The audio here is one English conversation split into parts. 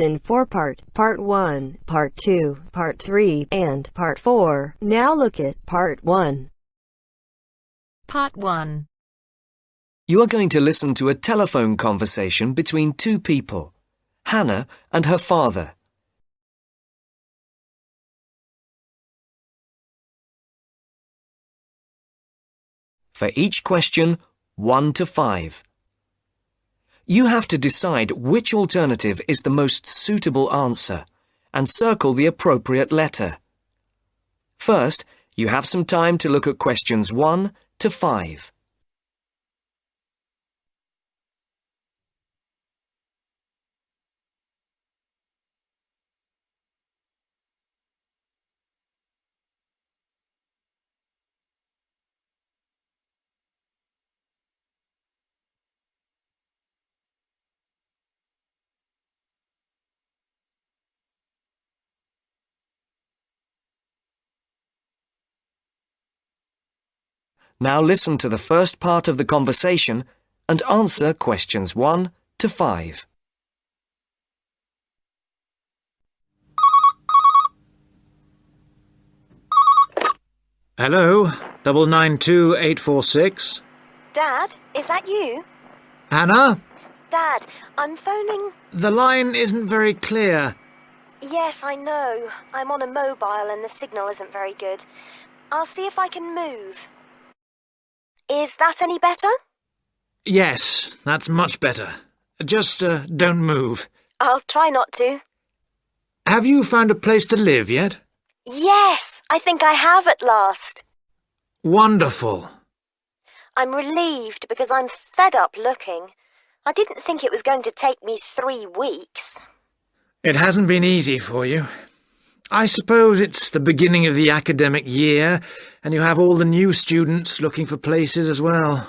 comes in 4-part, Part 1, Part 2, Part 3, and Part 4. Now look at Part 1. Part 1. You are going to listen to a telephone conversation between two people, Hannah and her father. For each question, 1 to 5. You have to decide which alternative is the most suitable answer and circle the appropriate letter. First, you have some time to look at questions 1 to 5. Now listen to the first part of the conversation and answer questions 1 to 5. Hello, 992846. Dad, is that you? Hannah? Dad, I'm phoning... The line isn't very clear. Yes, I know. I'm on a mobile and the signal isn't very good. I'll see if I can move. Is that any better? Yes, that's much better. Just don't move. I'll try not to. Have you found a place to live yet? Yes, I think I have at last. Wonderful. I'm relieved because I'm fed up looking. I didn't think it was going to take me 3 weeks. It hasn't been easy for you. I suppose it's the beginning of the academic year, and you have all the new students looking for places as well.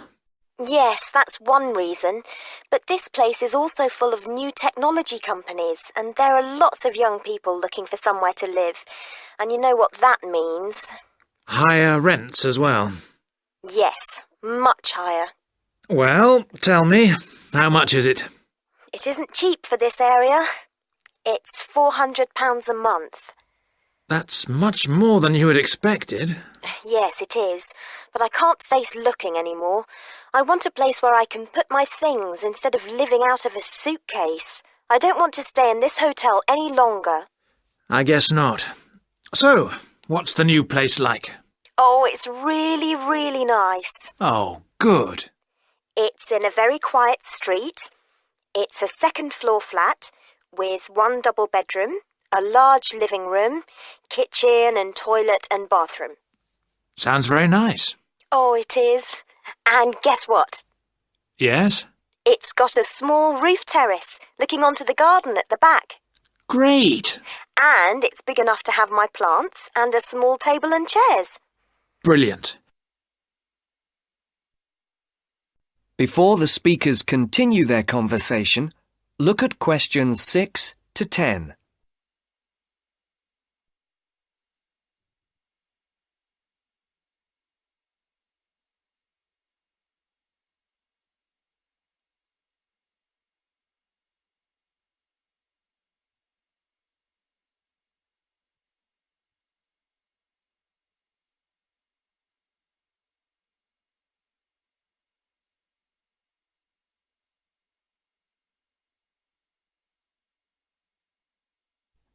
Yes, that's one reason. But this place is also full of new technology companies, and there are lots of young people looking for somewhere to live. And you know what that means. Higher rents as well. Yes, much higher. Well, tell me, how much is it? It isn't cheap for this area. It's £400 a month. That's much more than you had expected. Yes, it is. But I can't face looking anymore. I want a place where I can put my things instead of living out of a suitcase. I don't want to stay in this hotel any longer. I guess not. So, what's the new place like? Oh, it's really, really nice. Oh, good. It's in a very quiet street. It's a 2nd-floor flat with 1 double bedroom, a large living room, kitchen and toilet and bathroom. Sounds very nice. Oh, it is. And guess what? Yes? It's got a small roof terrace looking onto the garden at the back. Great. And it's big enough to have my plants and a small table and chairs. Brilliant. Before the speakers continue their conversation, look at questions 6 to 10.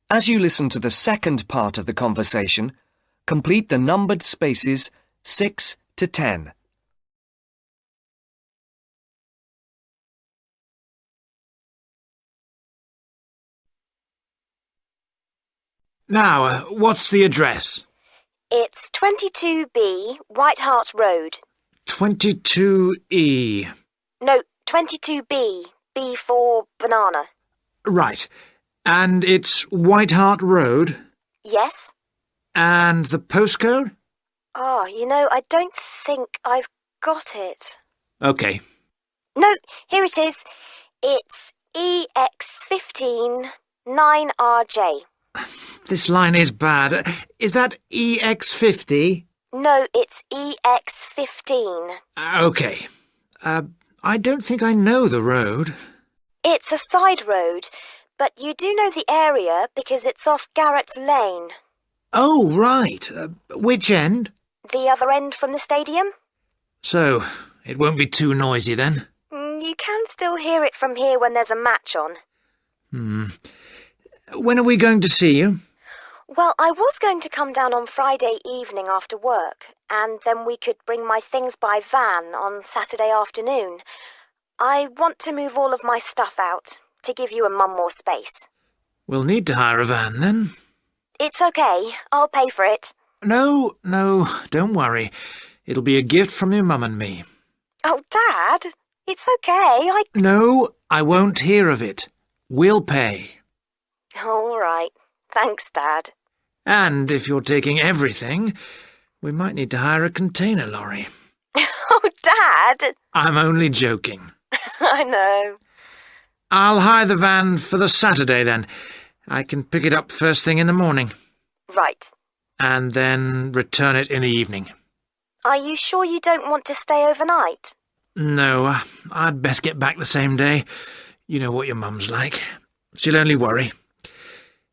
As you listen to the second part of the conversation, complete the numbered spaces 6 to 10. Now, what's the address? It's 22B White Hart Road. 22E. No, 22B. B for banana. Right. And it's White Hart Road? Yes? And the postcode? Oh, you know, I don't think I've got it. OK. No, here it is. It's EX15 9RJ. This line is bad. Is that EX50? No, it's EX15. OK. I don't think I know the road. It's a side road, But you do know the area because it's off Garrett Lane. Oh, right. Which end? The other end from the stadium? So, it won't be too noisy then? You can still hear it from here when there's a match on. When are we going to see you? Well, I was going to come down on Friday evening after work, and then we could bring my things by van on Saturday afternoon. I want to move all of my stuff out, to give you and Mum more space. We'll need to hire a van then. It's okay. I'll pay for it. No, don't worry. It'll be a gift from your mum and me. Oh, Dad, it's okay. No, I won't hear of it. We'll pay. All right. Thanks, Dad. And if you're taking everything, we might need to hire a container lorry. Oh, Dad! I'm only joking. I know. I'll hire the van for the Saturday then. I can pick it up first thing in the morning. Right. And then return it in the evening. Are you sure you don't want to stay overnight? No, I'd best get back the same day. You know what your mum's like. She'll only worry.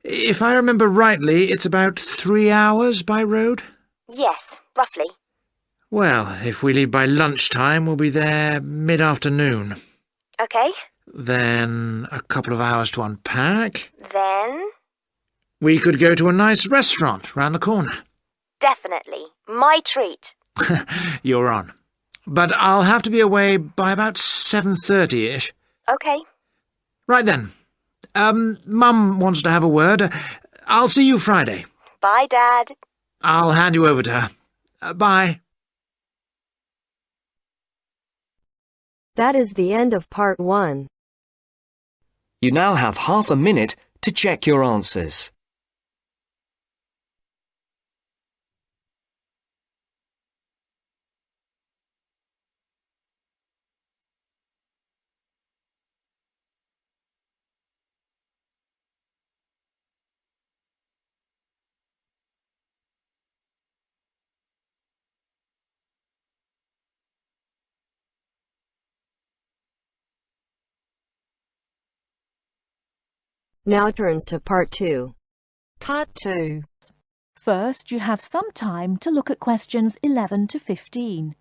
If I remember rightly, it's about 3 hours by road? Yes, roughly. Well, if we leave by lunchtime, we'll be there mid-afternoon. Okay. Then a couple of hours to unpack. Then? We could go to a nice restaurant round the corner. Definitely. My treat. You're on. But I'll have to be away by about 7:30-ish. Okay. Right then. Mum wants to have a word. I'll see you Friday. Bye, Dad. I'll hand you over to her. Bye. That is the end of part 1. You now have half a minute to check your answers. Now turns to part 2. Part 2. First, you have some time to look at questions 11 to 15.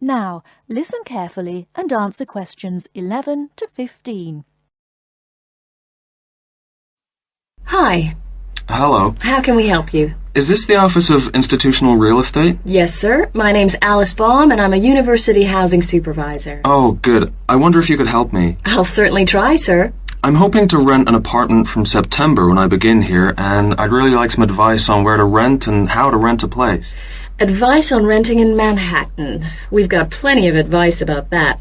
Now, listen carefully and answer questions 11 to 15. Hi. Hello. How can we help you? Is this the Office of Institutional Real Estate? Yes, sir. My name's Alice Baum, and I'm a university housing supervisor. Oh, good. I wonder if you could help me. I'll certainly try, sir. I'm hoping to rent an apartment from September when I begin here, and I'd really like some advice on where to rent and how to rent a place. Advice on renting in Manhattan. We've got plenty of advice about that.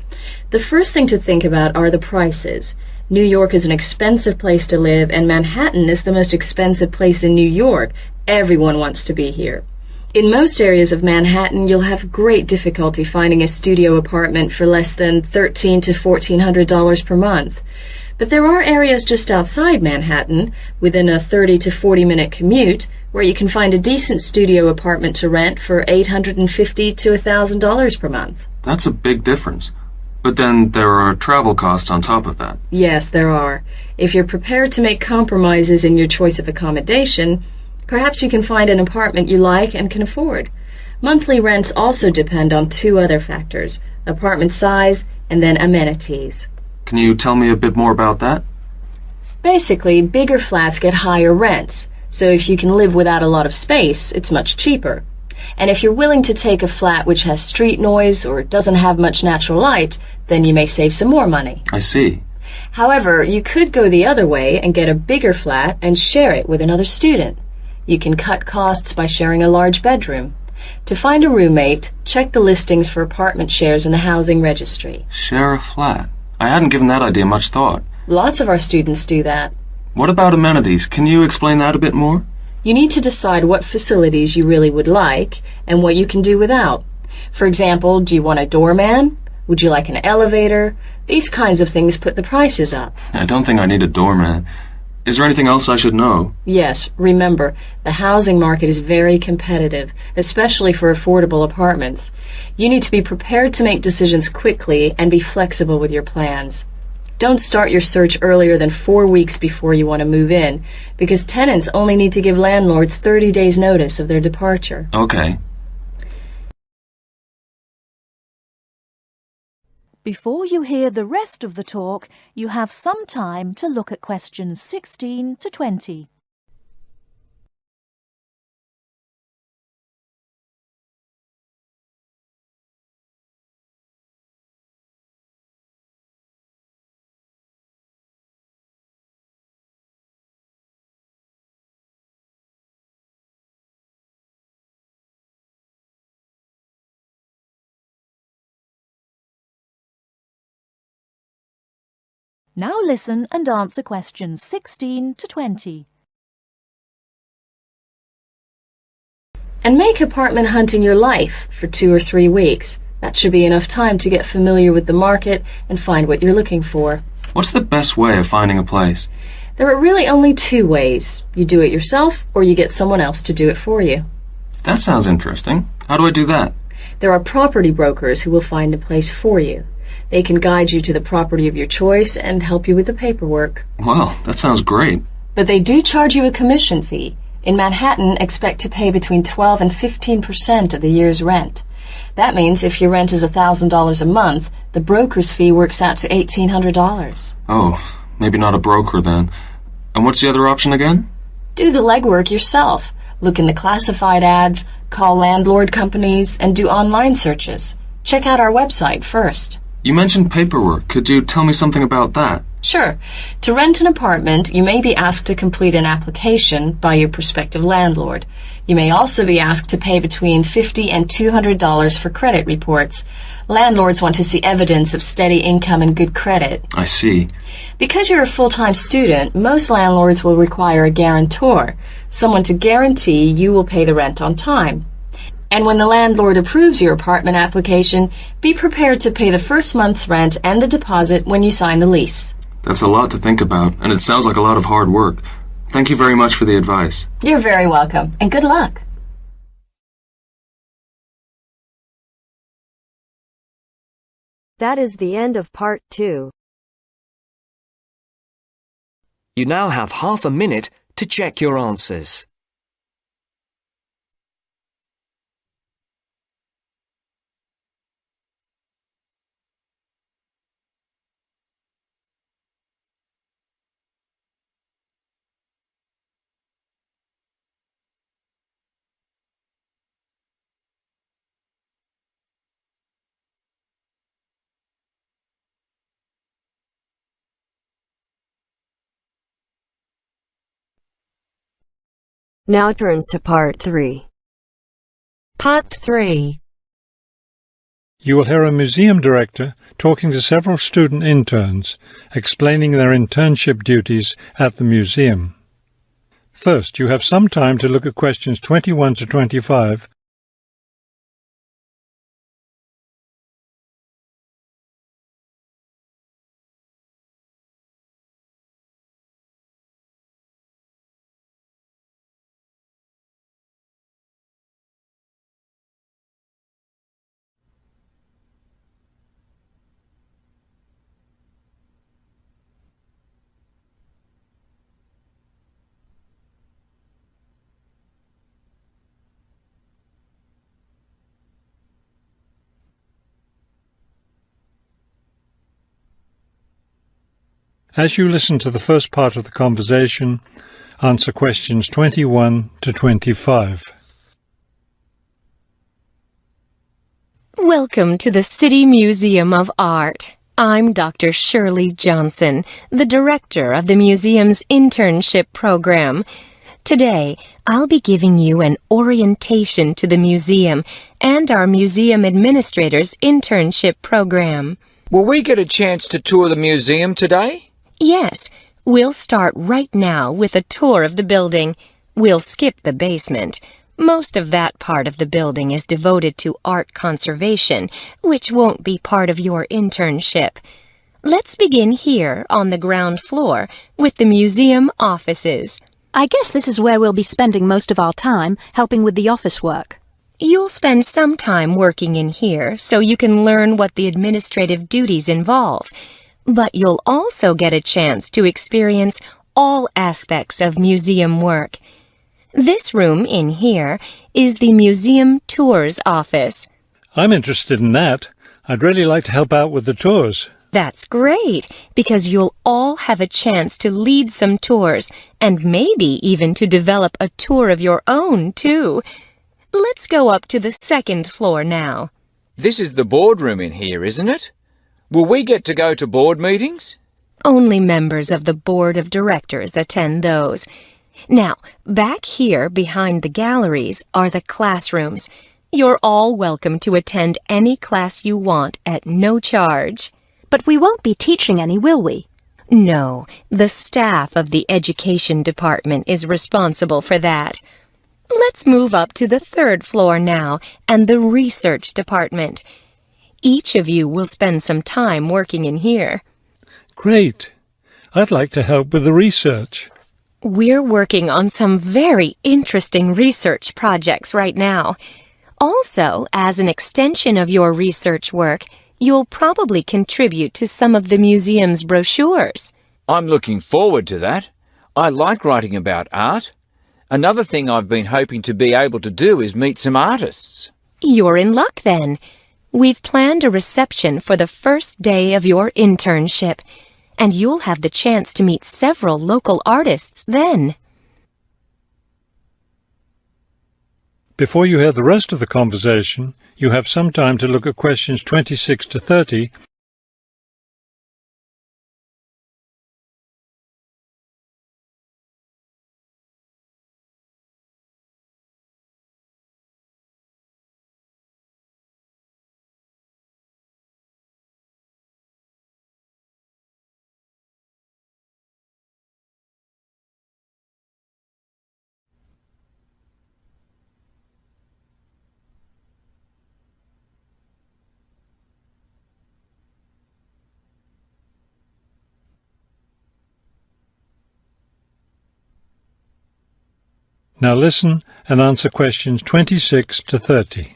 The first thing to think about are the prices. New York is an expensive place to live, and Manhattan is the most expensive place in New York. Everyone wants to be here. In most areas of Manhattan, you'll have great difficulty finding a studio apartment for less than $1,300 to $1,400 per month. But there are areas just outside Manhattan, within a 30 to 40-minute commute, where you can find a decent studio apartment to rent for $850 to $1,000 per month. That's a big difference. But then there are travel costs on top of that. Yes, there are. If you're prepared to make compromises in your choice of accommodation, perhaps you can find an apartment you like and can afford. Monthly rents also depend on 2 other factors: apartment size and then amenities. Can you tell me a bit more about that? Basically, bigger flats get higher rents, so if you can live without a lot of space, it's much cheaper. And if you're willing to take a flat which has street noise or doesn't have much natural light, then you may save some more money. I see. However, you could go the other way and get a bigger flat and share it with another student. You can cut costs by sharing a large bedroom. To find a roommate, check the listings for apartment shares in the housing registry. Share a flat. I hadn't given that idea much thought. Lots of our students do that. What about amenities? Can you explain that a bit more? You need to decide what facilities you really would like and what you can do without. For example, do you want a doorman? Would you like an elevator? These kinds of things put the prices up. I don't think I need a doorman. Is there anything else I should know? Yes, remember, the housing market is very competitive, especially for affordable apartments. You need to be prepared to make decisions quickly and be flexible with your plans. Don't start your search earlier than 4 weeks before you want to move in, because tenants only need to give landlords 30 days' notice of their departure. Okay. Before you hear the rest of the talk, you have some time to look at questions 16 to 20. Now listen and answer questions 16 to 20. And make apartment hunting your life for 2 or 3 weeks. That should be enough time to get familiar with the market and find what you're looking for. What's the best way of finding a place? There are really only 2 ways. You do it yourself or you get someone else to do it for you. That sounds interesting. How do I do that? There are property brokers who will find a place for you. They can guide you to the property of your choice and help you with the paperwork. Wow, that sounds great. But they do charge you a commission fee. In Manhattan, expect to pay between 12 and 15% of the year's rent. That means if your rent is $1,000 a month, the broker's fee works out to $1,800. Oh, maybe not a broker then. And what's the other option again? Do the legwork yourself. Look in the classified ads, call landlord companies, and do online searches. Check out our website first. You mentioned paperwork. Could you tell me something about that? Sure. To rent an apartment, you may be asked to complete an application by your prospective landlord. You may also be asked to pay between $50 and $200 for credit reports. Landlords want to see evidence of steady income and good credit. I see. Because you're a full-time student, most landlords will require a guarantor, someone to guarantee you will pay the rent on time. And when the landlord approves your apartment application, be prepared to pay the first month's rent and the deposit when you sign the lease. That's a lot to think about, and it sounds like a lot of hard work. Thank you very much for the advice. You're very welcome, and good luck. That is the end of part 2. You now have half a minute to check your answers. Now turns to part 3. Part 3. You will hear a museum director talking to several student interns, explaining their internship duties at the museum. First, you have some time to look at questions 21 to 25. As you listen to the first part of the conversation, answer questions 21 to 25. Welcome to the City Museum of Art. I'm Dr. Shirley Johnson, the director of the museum's internship program. Today, I'll be giving you an orientation to the museum and our museum administrator's internship program. Will we get a chance to tour the museum today? Yes, we'll start right now with a tour of the building. We'll skip the basement. Most of that part of the building is devoted to art conservation, which won't be part of your internship. Let's begin here on the ground floor with the museum offices. I guess this is where we'll be spending most of our time, helping with the office work. You'll spend some time working in here so you can learn what the administrative duties involve, but you'll also get a chance to experience all aspects of museum work. This room in here is the museum tours office. I'm interested in that. I'd really like to help out with the tours. That's great, because you'll all have a chance to lead some tours and maybe even to develop a tour of your own, too. Let's go up to the second floor now. This is the boardroom in here, isn't it? Will we get to go to board meetings? Only members of the board of directors attend those. Now, back here behind the galleries are the classrooms. You're all welcome to attend any class you want at no charge. But we won't be teaching any, will we? No, the staff of the education department is responsible for that. Let's move up to the third floor now and the research department. Each of you will spend some time working in here. Great. I'd like to help with the research. We're working on some very interesting research projects right now. Also, as an extension of your research work, you'll probably contribute to some of the museum's brochures. I'm looking forward to that. I like writing about art. Another thing I've been hoping to be able to do is meet some artists. You're in luck then. We've planned a reception for the first day of your internship, and you'll have the chance to meet several local artists then. Before you hear the rest of the conversation, you have some time to look at questions 26 to 30. Now listen and answer questions 26 to 30.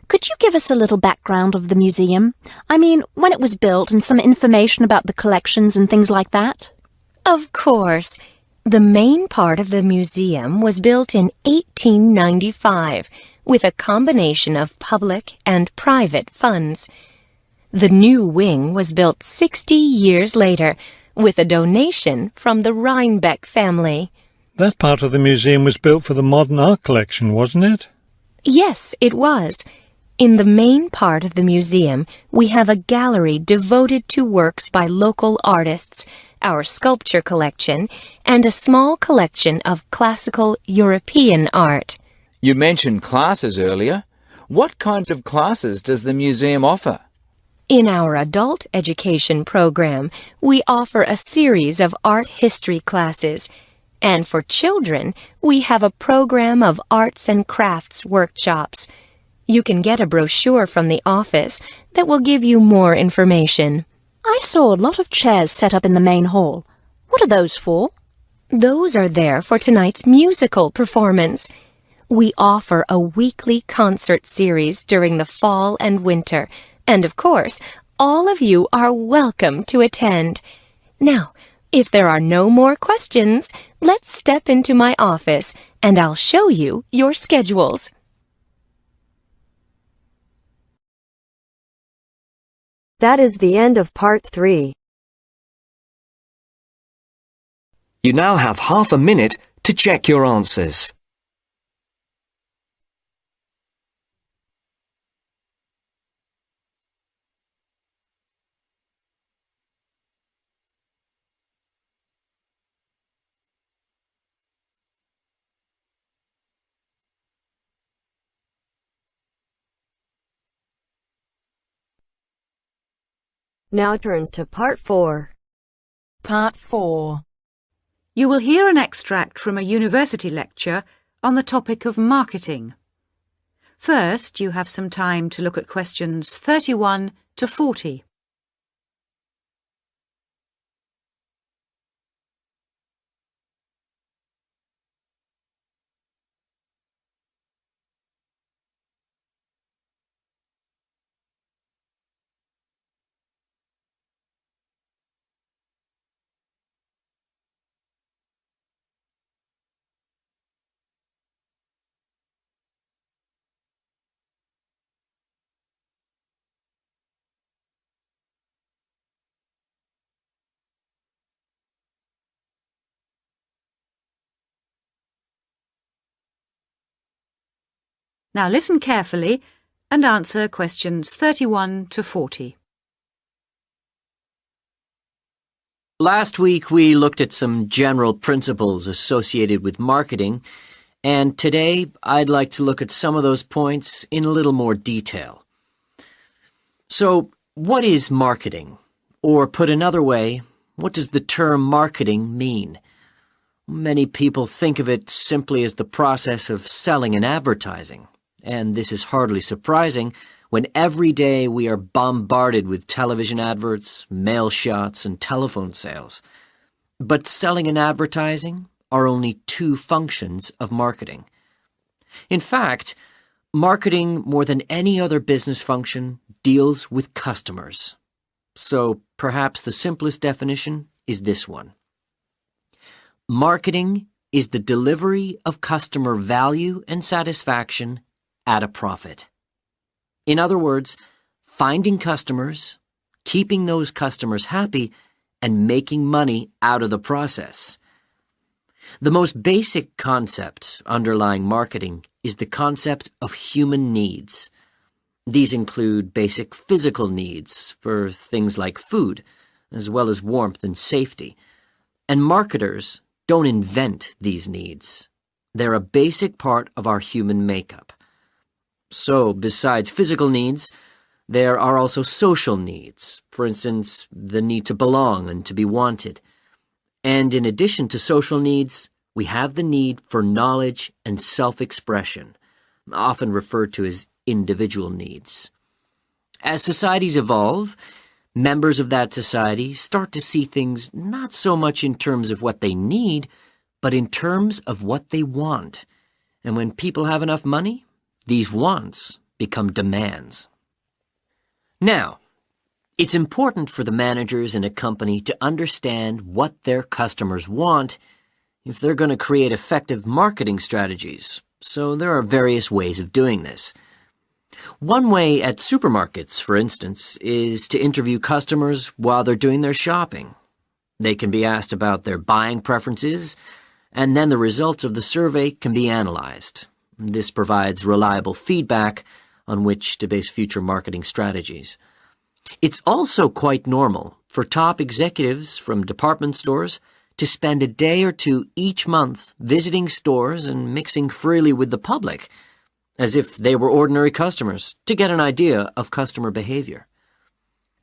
Could you give us a little background of the museum? I mean, when it was built and some information about the collections and things like that? Of course. The main part of the museum was built in 1895 with a combination of public and private funds. The new wing was built 60 years later with a donation from the Rhinebeck family. That part of the museum was built for the modern art collection, wasn't it? Yes, it was. In the main part of the museum, we have a gallery devoted to works by local artists, our sculpture collection, and a small collection of classical European art. You mentioned classes earlier. What kinds of classes does the museum offer? In our adult education program, we offer a series of art history classes, and for children, we have a program of arts and crafts workshops. You can get a brochure from the office that will give you more information. I saw a lot of chairs set up in the main hall. What are those for? Those are there for tonight's musical performance. We offer a weekly concert series during the fall and winter, and of course, all of you are welcome to attend. Now, if there are no more questions, let's step into my office and I'll show you your schedules. That is the end of part 3. You now have half a minute to check your answers. Now turns to part 4. Part 4. You will hear an extract from a university lecture on the topic of marketing. First, you have some time to look at questions 31 to 40. Now listen carefully and answer questions 31 to 40. Last week we looked at some general principles associated with marketing, and today I'd like to look at some of those points in a little more detail. So, what is marketing? Or put another way, what does the term marketing mean? Many people think of it simply as the process of selling and advertising. And this is hardly surprising when every day we are bombarded with television adverts, mail shots, and telephone sales. But selling and advertising are only two functions of marketing. In fact, marketing, more than any other business function, deals with customers. So perhaps the simplest definition is this one. Marketing is the delivery of customer value and satisfaction at a profit. In other words, finding customers, keeping those customers happy, and making money out of the process. The most basic concept underlying marketing is the concept of human needs. These include basic physical needs for things like food, as well as warmth and safety. And marketers don't invent these needs. They're a basic part of our human makeup. So, besides physical needs, there are also social needs. For instance, the need to belong and to be wanted. And in addition to social needs, we have the need for knowledge and self-expression, often referred to as individual needs. As societies evolve, members of that society start to see things not so much in terms of what they need, but in terms of what they want. And when people have enough money, these wants become demands. Now, it's important for the managers in a company to understand what their customers want if they're going to create effective marketing strategies. So there are various ways of doing this. One way at supermarkets, for instance, is to interview customers while they're doing their shopping. They can be asked about their buying preferences, and then the results of the survey can be analyzed. This provides reliable feedback on which to base future marketing strategies. It's also quite normal for top executives from department stores to spend a day or two each month visiting stores and mixing freely with the public, as if they were ordinary customers, to get an idea of customer behavior.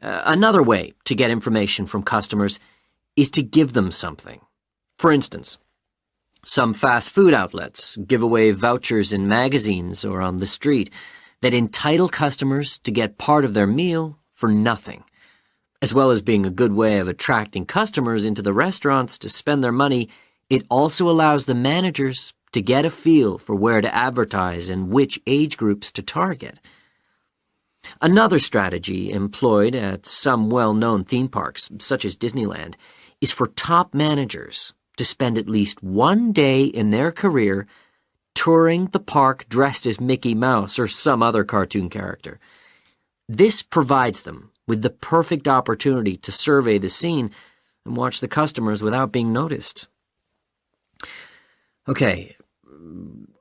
Another way to get information from customers is to give them something. For instance, some fast food outlets give away vouchers in magazines or on the street that entitle customers to get part of their meal for nothing. As well as being a good way of attracting customers into the restaurants to spend their money, it also allows the managers to get a feel for where to advertise and which age groups to target. Another strategy employed at some well-known theme parks, such as Disneyland, is for top managers to spend at least one day in their career touring the park dressed as Mickey Mouse or some other cartoon character. This provides them with the perfect opportunity to survey the scene and watch the customers without being noticed. Okay,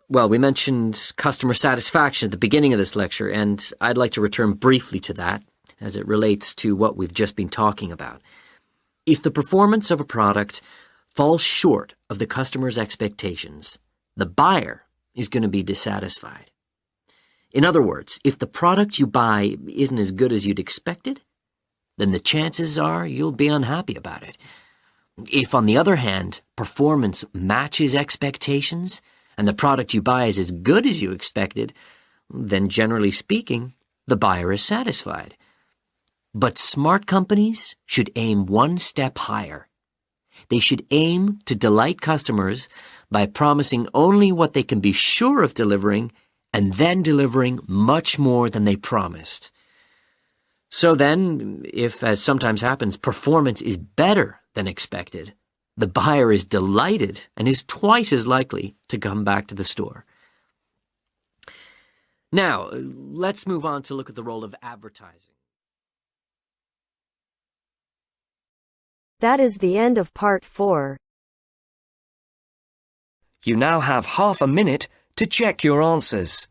well, we mentioned customer satisfaction at the beginning of this lecture, and I'd like to return briefly to that as it relates to what we've just been talking about. If the performance of a product falls short of the customer's expectations, the buyer is going to be dissatisfied. In other words, if the product you buy isn't as good as you'd expected, then the chances are you'll be unhappy about it. If, on the other hand, performance matches expectations and the product you buy is as good as you expected, then generally speaking, the buyer is satisfied. But smart companies should aim one step higher. They should aim to delight customers by promising only what they can be sure of delivering and then delivering much more than they promised. So then, if, as sometimes happens, performance is better than expected, the buyer is delighted and is twice as likely to come back to the store. Now, let's move on to look at the role of advertising. That is the end of part 4. You now have half a minute to check your answers.